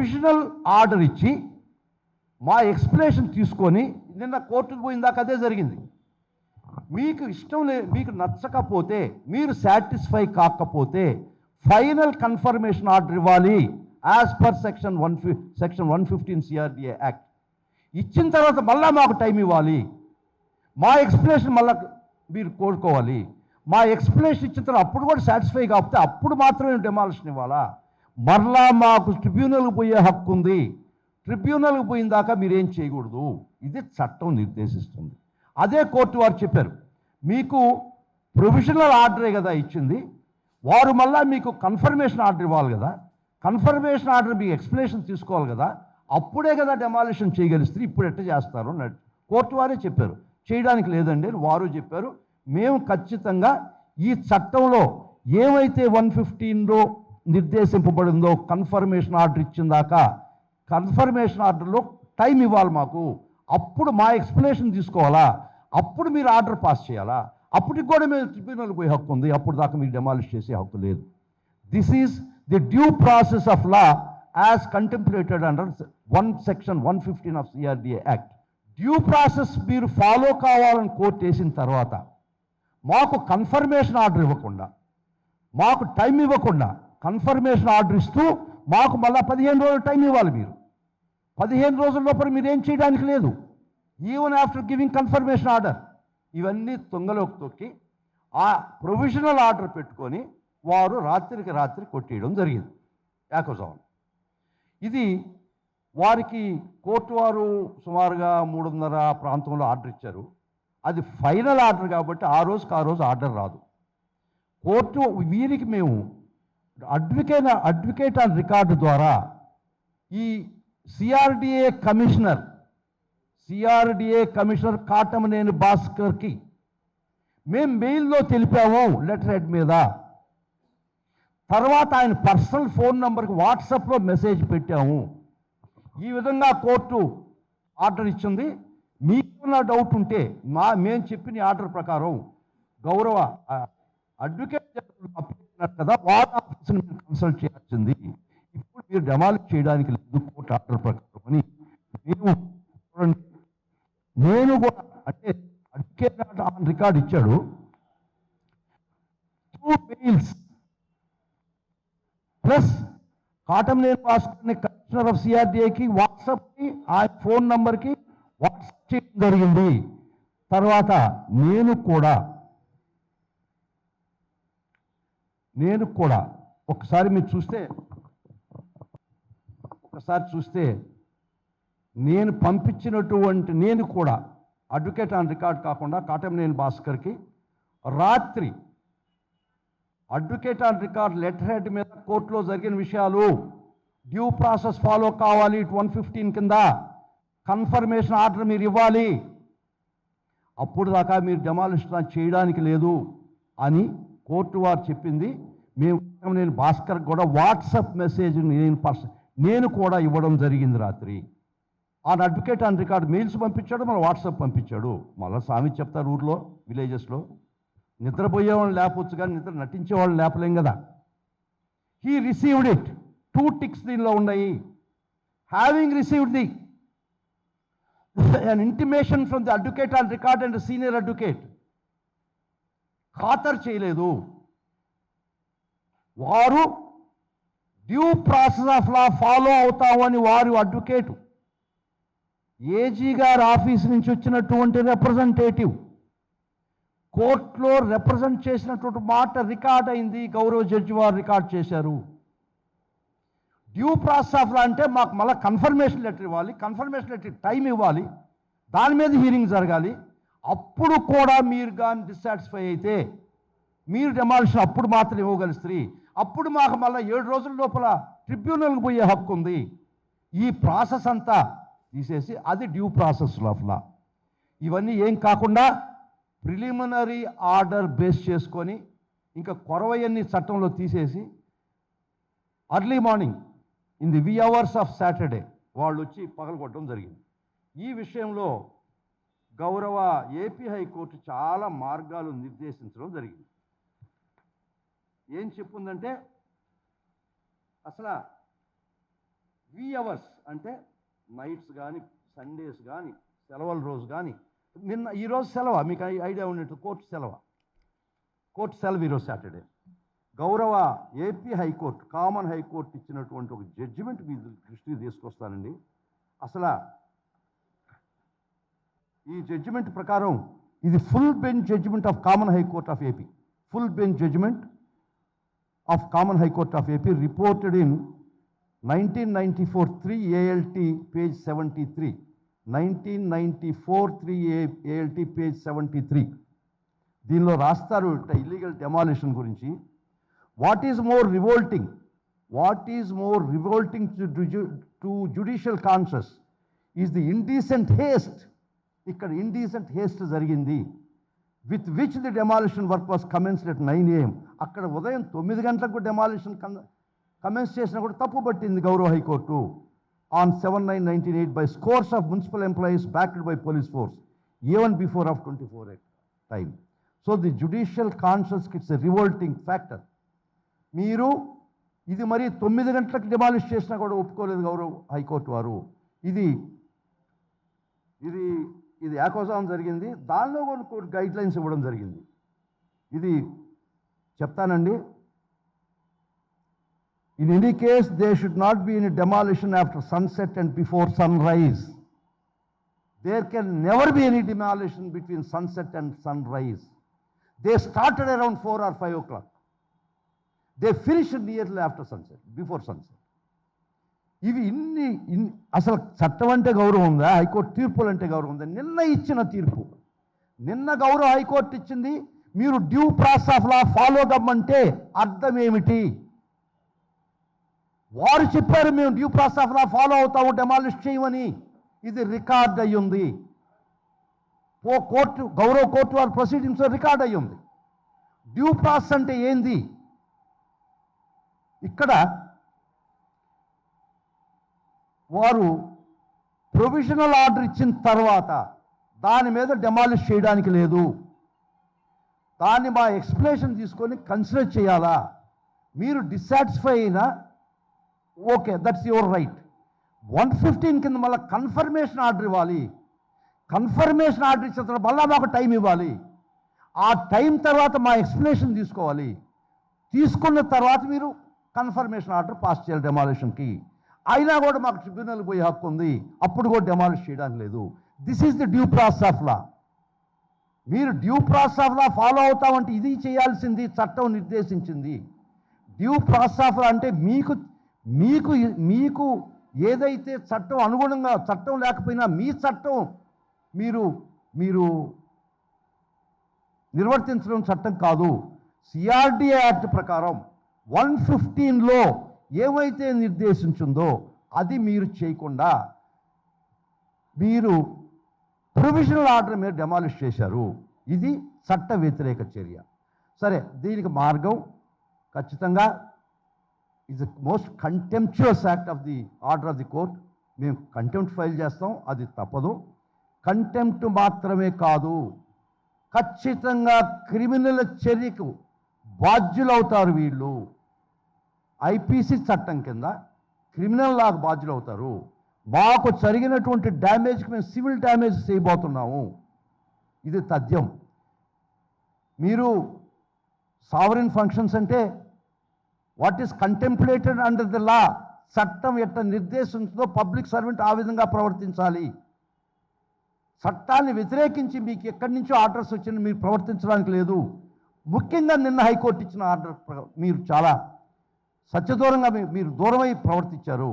Provisional order ఇచ్చి మా explanation తీసుకొని నిన్న కోర్టుకు పోయిందాక అదే జరిగింది. మీకు ఇష్టం మీకు నచ్చకపోతే, మీరు సాటిస్ఫై కాకపోతే ఫైనల్ కన్ఫర్మేషన్ ఆర్డర్ ఇవ్వాలి as per section 115 CRDA act. ఇచ్చిన తర్వాత మళ్ళీ మాకు టైం ఇవ్వాలి, మా ఎక్స్ప్లెనేషన్ మళ్ళీ మీరు కోరుకోవాలి. మా ఎక్స్ప్లెనేషన్ ఇచ్చిన తర్వాత అప్పుడు కూడా సాటిస్ఫై కాకపోతే అప్పుడు మాత్రమే డెమాలిషన్ ఇవ్వాలా. మరలా మాకు ట్రిబ్యునల్కి పోయే హక్కు ఉంది. ట్రిబ్యునల్కి పోయిన దాకా మీరేం చేయకూడదు. ఇది చట్టం నిర్దేశిస్తుంది. అదే కోర్టు వారు చెప్పారు, మీకు ప్రొవిజనల్ ఆర్డరే కదా ఇచ్చింది, వారు మళ్ళీ మీకు కన్ఫర్మేషన్ ఆర్డర్ ఇవ్వాలి కదా, కన్ఫర్మేషన్ ఆర్డర్ మీకు ఎక్స్ప్లెనేషన్ తీసుకోవాలి కదా, అప్పుడే కదా డెమాలిషన్ చేయగలిస్తే ఇప్పుడు ఎట్ట చేస్తారు అన్నట్టు కోర్టు వారే చెప్పారు. చేయడానికి లేదండి వారు చెప్పారు. మేము ఖచ్చితంగా ఈ చట్టంలో ఏమైతే 115లో నిర్దేశింపబడిందో కన్ఫర్మేషన్ ఆర్డర్ ఇచ్చిన దాకా కన్ఫర్మేషన్ ఆర్డర్లో టైం ఇవ్వాలి మాకు, అప్పుడు మా ఎక్స్ప్లెనేషన్ తీసుకోవాలా, అప్పుడు మీరు ఆర్డర్ పాస్ చేయాలా. అప్పటికి కూడా మేము ట్రిబ్యునల్కి పోయే హక్కు ఉంది, అప్పుడు దాకా మీకు డెమాలిష్ చేసే హక్కు లేదు. This is the due process of law as contemplated under section 115 of CRDA act. Due process మీరు ఫాలో కావాలని కోర్టు వేసిన తర్వాత మాకు కన్ఫర్మేషన్ ఆర్డర్ ఇవ్వకుండా, మాకు టైం ఇవ్వకుండా, కన్ఫర్మేషన్ ఆర్డర్ ఇస్తూ మాకు మళ్ళీ 15 రోజులు టైం ఇవ్వాలి. మీరు 15 రోజుల లోపల మీరేం చేయడానికి లేదు, even after giving confirmation order. ఇవన్నీ తొంగలోకి తొక్కి ఆ ప్రొవిజనల్ ఆర్డర్ పెట్టుకొని వారు రాత్రికి రాత్రి కొట్టేయడం జరిగింది యాకోజావం. ఇది వారికి కోర్టు వారు సుమారుగా 3:30 ప్రాంతంలో ఆర్డర్ ఇచ్చారు. అది ఫైనల్ ఆర్డర్ కాబట్టి ఆ రోజుకి ఆ రోజు ఆర్డర్ రాదు. కోర్టు వీరికి మేము అడ్వకేట్ ఆన్ రికార్డు ద్వారా ఈ CRDA కమిషనర్ కాటమనేని భాస్కర్కి మేము మెయిల్లో తెలిపాము లెటర్ హెడ్ మీద. తర్వాత ఆయన పర్సనల్ ఫోన్ నంబర్కి వాట్సాప్లో మెసేజ్ పెట్టాము. ఈ విధంగా కోర్టు ఆర్డర్ ఇచ్చింది. మీకున్న డౌట్ ఉంటే మేము చెప్పిన ఆర్డర్ ప్రకారం గౌరవ అడ్వకేట్ జనరల్ కదా వాళ్ళ ఆఫీస్ని మీరు కన్సల్ట్ చేయాల్సింది. ఇప్పుడు మీరు డెమాలిష్ చేయడానికి లేదు కోర్టు ఆర్డర్ ప్రకారం అని నేను కూడా అంటే అడ్వకేట్ ఆన్ రికార్డ్ ఇచ్చాడు. 2 మెయిల్స్ ప్లస్ కాటమనేని భాస్కర్ని కమిషనర్ ఆఫ్ CRDAకి వాట్సాప్కి ఆ ఫోన్ నంబర్కి వాట్సాప్ చేయడం జరిగింది. తర్వాత నేను కూడా ఒకసారి మీరు చూస్తే నేను పంపించినటువంటి నేను కూడా అడ్వకేట్ ఆన్ రికార్డ్ కాకుండా కాటమనేని భాస్కర్కి రాత్రి advocate on record letter head మీద కోర్టులో జరిగిన విషయాలు, డ్యూ ప్రాసెస్ ఫాలో కావాలి 115 కింద, కన్ఫర్మేషన్ ఆర్డర్ మీరు ఇవ్వాలి, అప్పుడు దాకా మీరు డెమాలిషన్ చేయడానికి లేదు అని కోర్టు వారు చెప్పింది. నేను భాస్కర్ కూడా వాట్సాప్ మెసేజ్ నేను కూడా ఇవ్వడం జరిగింది రాత్రి. ఆ అడ్వకేట్ ఆన్ రికార్డ్ మెయిల్స్ పంపించాడు, మళ్ళీ వాట్సాప్ పంపించాడు. మళ్ళీ స్వామి చెప్తారు ఊర్లో విలేజెస్లో నిద్రపోయేవాళ్ళని లేపవచ్చు కానీ నిద్ర నటించేవాళ్ళని లేపలేం కదా. హీ రిసీవ్డ్ ఇట్, 2 టిక్స్ దీనిలో ఉన్నాయి. Having received an intimation from the advocate on record and the senior advocate, ఖాతరు చేయలేదు. వారు due process of law follow అవుతామని వారు అడ్వకేట్ ఏజీ గారి ఆఫీస్ నుంచి వచ్చినటువంటి రిప్రజెంటేటివ్ కోర్టులో రిప్రజెంట్ చేసినటువంటి మాట రికార్డ్ అయింది. గౌరవ జడ్జి వారు రికార్డ్ చేశారు. డ్యూ ప్రాసెస్ ఆఫ్ లా అంటే మాకు మళ్ళీ కన్ఫర్మేషన్ లెటర్ ఇవ్వాలి, కన్ఫర్మేషన్ లెటర్ టైం ఇవ్వాలి, దాని మీద హీరింగ్ జరగాలి. అప్పుడు కూడా మీరు కానీ డిస్సాటిస్ఫై అయితే మీరు డెమాలిషన్ అప్పుడు మాత్రం ఇవ్వగలుగుతారు. అప్పుడు మాకు మళ్ళీ 7 రోజుల లోపల ట్రిబ్యునల్కి పోయే హక్కు ఉంది. ఈ ప్రాసెస్ అంతా తీసేసి అది డ్యూ ప్రాసెస్ ఆఫ్ లా. ఇవన్నీ ఏం కాకుండా ప్రిలిమినరీ ఆర్డర్ బేస్ చేసుకొని ఇంకా కొరవయన్ని చట్టంలో తీసేసి early morning in the wee hours of Saturday వాళ్ళు వచ్చి పగలగొట్టడం జరిగింది. ఈ విషయంలో గౌరవ ఏపీ హైకోర్టు చాలా మార్గాలు నిర్దేశించడం జరిగింది. ఏం చెప్పుందంటే అసలు అవర్స్ అంటే నైట్స్ కానీ సండేస్ కానీ సెలవుల రోజు కానీ ఈరోజు సెలవు మీకు ఐడియా ఉన్నట్టు కోర్టు సెలవు ఈరోజు సాటర్డే. గౌరవ ఏపీ హైకోర్టు కామన్ హైకోర్టు ఇచ్చినటువంటి ఒక జడ్జిమెంట్ మీ దృష్టికి తీసుకొస్తానండి. అసలు ఈ జడ్జిమెంట్ ప్రకారం ఇది full bench judgement of common high court of AP, full bench judgement of common high court of AP reported in 1994 3 ALT page 73, 1994 3 ALT page 73. దీనిలో రాస్తారు ఇల్లీగల్ డెమాలిషన్ గురించి. What is more revolting to judicial conscious is the indecent haste. ఇక్కడ indecent haste జరిగింది. With which the demolition work was commenced at 9 AM. అక్కడ ఉదయం 9 గంటలకు demolition commence చేసినా కూడా తప్పు పట్టింది గౌరవ high court. On 7/9/1998 by scores of municipal employees backed by police force even before of 24 time. So the judicial conscious it's a revolting factor. మీరు ఇది మరి 9 గంటలకు డెమాలిష్ చేసినా కూడా ఒప్పుకోలేదు గౌరవ హైకోర్టు వారు. ఇది యాకోజాం జరిగింది. దానిలో కొన్ని గైడ్ లైన్స్ ఇవ్వడం జరిగింది. ఇది చెప్తానండి. In any case, there should not be any demolition after sunset and before sunrise. There can never be any demolition between sunset and sunrise. They started around 4 or 5 o'clock. They finished nearly after sunset, before sunset. ఇవి అసలు చట్టం అంటే గౌరవం ఉందా? High court తీర్పులు అంటే గౌరవం ఉందా? నిన్న ఇచ్చిన తీర్పు, నిన్న గౌరవ హైకోర్టు ఇచ్చింది. మీరు due process of law follow కమ్మంటే అర్థం ఏమిటి? వారు చెప్పారు మేము due process of law follow అవుతాము, డెమాలిష్ చేయమని. ఇది రికార్డ్ అయ్యింది. గౌరవ కోర్టు వారి ప్రొసీడింగ్స్లో రికార్డ్ అయ్యింది. డ్యూ ప్రాసెస్ అంటే ఏంది? ఇక్కడ వారు ప్రొవిజనల్ ఆర్డర్ ఇచ్చిన తర్వాత దాని మీద డెమాలిష్ చేయడానికి లేదు. దాన్ని మా ఎక్స్ప్లెనేషన్ తీసుకొని కన్సిడర్ చేయాలా? మీరు డిస్సాటిస్ఫై అయినా ఓకే, దట్స్ యువర్ రైట్. 115 కింద మళ్ళీ కన్ఫర్మేషన్ ఆర్డర్ ఇవ్వాలి. కన్ఫర్మేషన్ ఆర్డర్ ఇచ్చిన తర్వాత మళ్ళీ మాకు టైం ఇవ్వాలి. ఆ టైం తర్వాత మా ఎక్స్ప్లెనేషన్ తీసుకోవాలి. తీసుకున్న తర్వాత మీరు కన్ఫర్మేషన్ ఆర్డర్ పాస్ చేయాలి డెమాలిషన్కి. అయినా కూడా మాకు ట్రిబ్యునల్ పోయే హక్కు ఉంది, అప్పుడు కూడా డెమాలిష్ చేయడానికి లేదు. This is the due process of law. మీరు due process of law follow అవుతామంటే ఇది చేయాల్సింది చట్టం నిర్దేశించింది. డ్యూ ప్రాసెస్ ఆఫ్ లా అంటే మీకు ఏదైతే చట్టం అనుగుణంగా, చట్టం లేకపోయినా మీ చట్టం మీరు నిర్వర్తించడం చట్టం కాదు. సిఆర్డిఏ యాక్ట్ ప్రకారం 115లో ఏమైతే నిర్దేశించిందో అది మీరు చేయకుండా మీరు ప్రొవిజనల్ ఆర్డర్ మీద డెమాలిష్ చేశారు. ఇది చట్ట వ్యతిరేక చర్య. సరే, దీనికి మార్గం ఖచ్చితంగా is the most contemptuous act of the order of the court. మేము కంటెంప్ట్ ఫైల్ చేస్తాం, అది తప్పదు. కంటెంప్ట్ మాత్రమే కాదు, ఖచ్చితంగా క్రిమినల్ చర్యకు బాధ్యులవుతారు వీళ్ళు. ఐపీసీ చట్టం కింద క్రిమినల్ లాకు బాధ్యులవుతారు. మాకు జరిగినటువంటి డ్యామేజ్కి మేము సివిల్ డ్యామేజ్ చేయబోతున్నాము. ఇది తథ్యం. మీరు సావరిన్ ఫంక్షన్స్ అంటే what is contemplated under the law, చట్టం ఎట్లా నిర్దేశించిందో పబ్లిక్ సర్వెంట్ ఆ విధంగా ప్రవర్తించాలి. చట్టాన్ని వ్యతిరేకించి మీకు ఎక్కడి నుంచో ఆర్డర్స్ వచ్చిన మీరు ప్రవర్తించడానికి లేదు. ముఖ్యంగా నిన్న హైకోర్టు ఇచ్చిన ఆర్డర్ మీరు చాలా సత్యదూరంగా మీరు దూరమై ప్రవర్తించారు.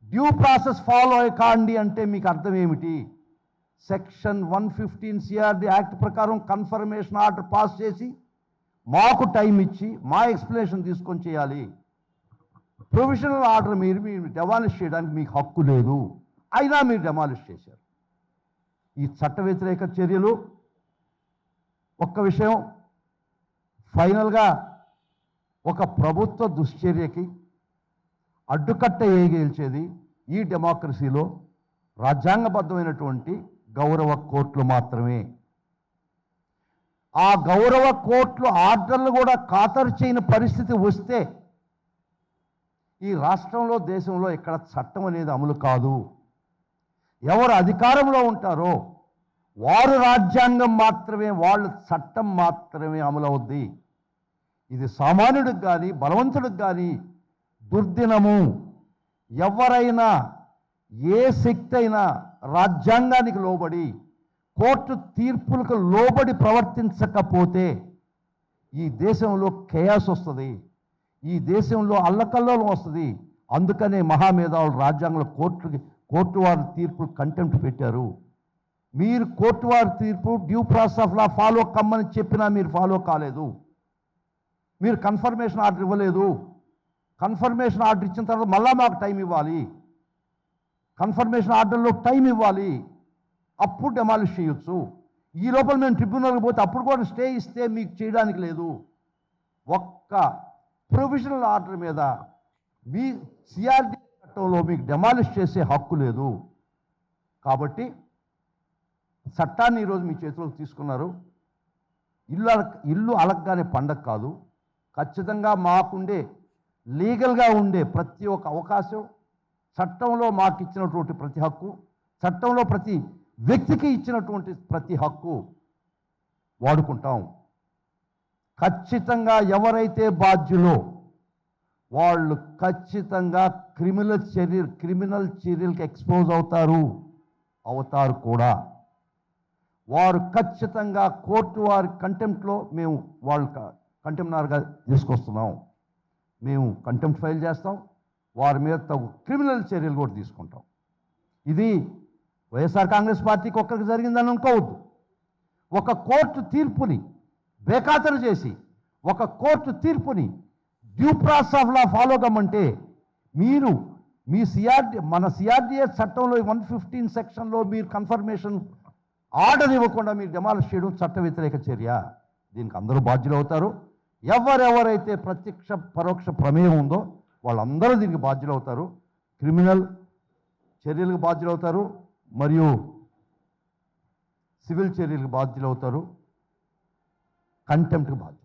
డ్యూ ప్రాసెస్ ఫాలో కాండి అంటే మీకు అర్థం ఏమిటి? సెక్షన్ 115 సిఆర్డి యాక్ట్ ప్రకారం కన్ఫర్మేషన్ ఆర్డర్ పాస్ చేసి మాకు టైం ఇచ్చి మా ఎక్స్ప్లెనేషన్ తీసుకొని చేయాలి. ప్రొవిజనల్ ఆర్డర్ మీరు డెమాలిష్ చేయడానికి మీకు హక్కు లేదు, అయినా మీరు డెమాలిష్ చేశారు. ఈ చట్ట వ్యతిరేక చర్యలు ఒక్క విషయం, ఫైనల్గా ఒక ప్రభుత్వ దుశ్చర్యకి అడ్డుకట్ట వేయగలిచేది ఈ డెమోక్రసీలో రాజ్యాంగబద్ధమైనటువంటి గౌరవ కోర్టులు మాత్రమే. ఆ గౌరవ కోర్టులు ఆర్డర్లు కూడా ఖాతరు చేయని పరిస్థితి వస్తే ఈ రాష్ట్రంలో దేశంలో ఇక్కడ చట్టం అనేది అమలు కాదు. ఎవరు అధికారంలో ఉంటారో వారు రాజ్యాంగం మాత్రమే, వాళ్ళ చట్టం మాత్రమే అమలు అవుద్ది. ఇది సామాన్యుడికి కానీ బలవంతుడికి కానీ దుర్దినము. ఎవరైనా ఏ శక్తి అయినా రాజ్యాంగానికి లోబడి కోర్టు తీర్పులకు లోబడి ప్రవర్తించకపోతే ఈ దేశంలో కేయాస్ వస్తుంది, ఈ దేశంలో అల్లకల్లోలం వస్తుంది. అందుకనే మహామేధావులు రాజ్యాంగంలో కోర్టు వారి తీర్పులు కంటెంప్ట్ పెట్టారు. మీరు కోర్టు వారి తీర్పు due process of law follow కమ్మని చెప్పినా మీరు ఫాలో కాలేదు. మీరు కన్ఫర్మేషన్ ఆర్డర్ ఇవ్వలేదు. కన్ఫర్మేషన్ ఆర్డర్ ఇచ్చిన తర్వాత మళ్ళా మాకు టైం ఇవ్వాలి, కన్ఫర్మేషన్ ఆర్డర్లో టైం ఇవ్వాలి, అప్పుడు డెమాలిష్ చేయొచ్చు. ఈ లోపల మేము ట్రిబ్యునల్కి పోతే అప్పుడు కూడా స్టే ఇస్తే మీకు చేయడానికి లేదు. ఒక్క ప్రొవిజనల్ ఆర్డర్ మీద మీ సిఆర్డి చట్టంలో మీకు డెమాలిష్ చేసే హక్కు లేదు. కాబట్టి చట్టాన్ని ఈరోజు మీ చేతిలోకి తీసుకున్నారు. ఇల్లు అలగ్గానే పండగ కాదు. ఖచ్చితంగా మాకుండే లీగల్గా ఉండే ప్రతి ఒక్క అవకాశం, చట్టంలో మాకు ఇచ్చినటువంటి ప్రతి హక్కు, చట్టంలో ప్రతి వ్యక్తికి ఇచ్చినటువంటి ప్రతి హక్కు వాడుకుంటాం. ఖచ్చితంగా ఎవరైతే బాధ్యులో వాళ్ళు ఖచ్చితంగా క్రిమినల్ చర్యలకు ఎక్స్పోజ్ అవుతారు కూడా. వారు ఖచ్చితంగా కోర్టు వారి కంటెంప్ట్లో మేము వాళ్ళు కంటెంప్ట్నర్గా తీసుకొస్తున్నాం. మేము కంటెంప్ట్ ఫైల్ చేస్తాం, వారి మీద తగు క్రిమినల్ చర్యలు కూడా తీసుకుంటాం. ఇది వైఎస్ఆర్ కాంగ్రెస్ పార్టీకి ఒక్కరికి జరిగిందని అనుకోవద్దు. ఒక కోర్టు తీర్పుని బేఖాతరు చేసి, ఒక కోర్టు తీర్పుని due process of law follow కమ్మంటే మీరు మీ మన సిఆర్డిఏ చట్టంలో 115 సెక్షన్లో మీరు కన్ఫర్మేషన్ ఆర్డర్ ఇవ్వకుండా మీరు డెమాలిష్ చేయడం చట్ట వ్యతిరేక చర్య. దీనికి అందరూ బాధ్యులు అవుతారు. ఎవరెవరైతే ప్రత్యక్ష పరోక్ష ప్రమేయం ఉందో వాళ్ళందరూ దీనికి బాధ్యులు అవుతారు. క్రిమినల్ చర్యలకు బాధ్యులు అవుతారు, మరియు సివిల్ చర్యలకు బాధ్యులు అవుతారు, కంటెంప్ట్కి బాధ్యులు.